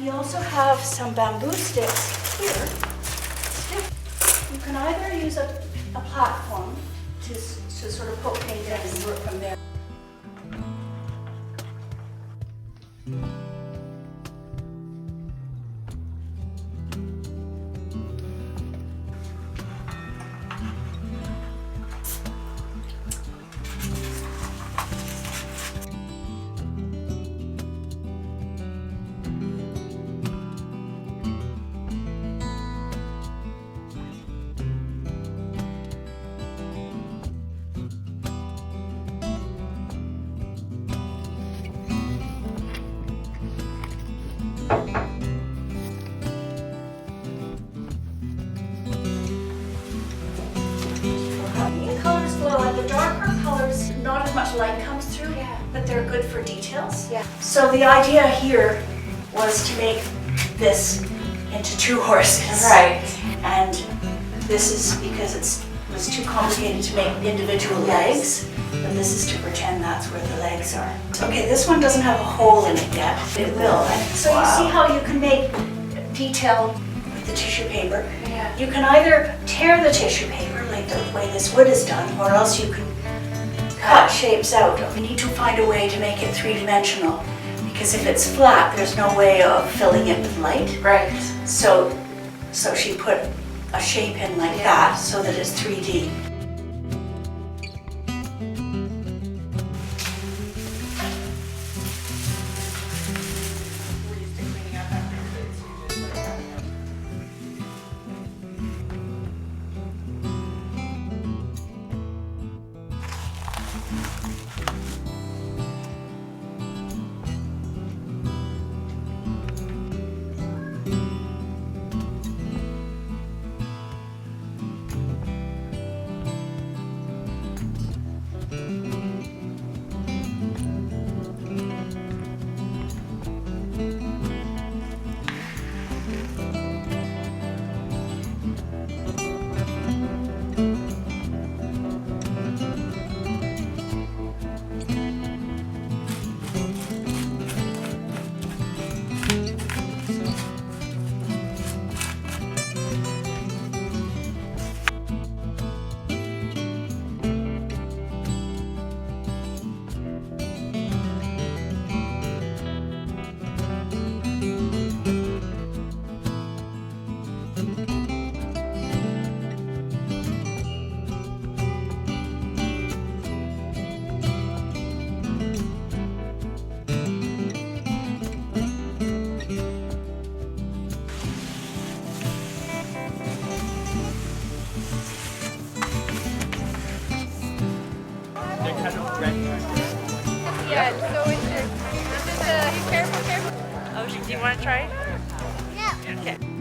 We also have some bamboo sticks here. You can either use a platform to sort of poke things in and work from there. Colors glow, and the darker colors, not as much light comes through, but they're good for details. So the idea here was to make this into 2 horses. Right. And this is because it was too complicated to make individual legs, but this is to pretend that's where the legs are. Okay, this one doesn't have a hole in it yet. It will. And so you see how you can make detail with the tissue paper. You can either tear the tissue paper like the way this wood is done, or else you can cut shapes out. We need to find a way to make it 3-dimensional, because if it's flat, there's no way of filling it with light. Right. So she put a shape in like that so that it's 3D. Yeah, so it's just, careful. Oh, do you want to try it? Yeah. Okay.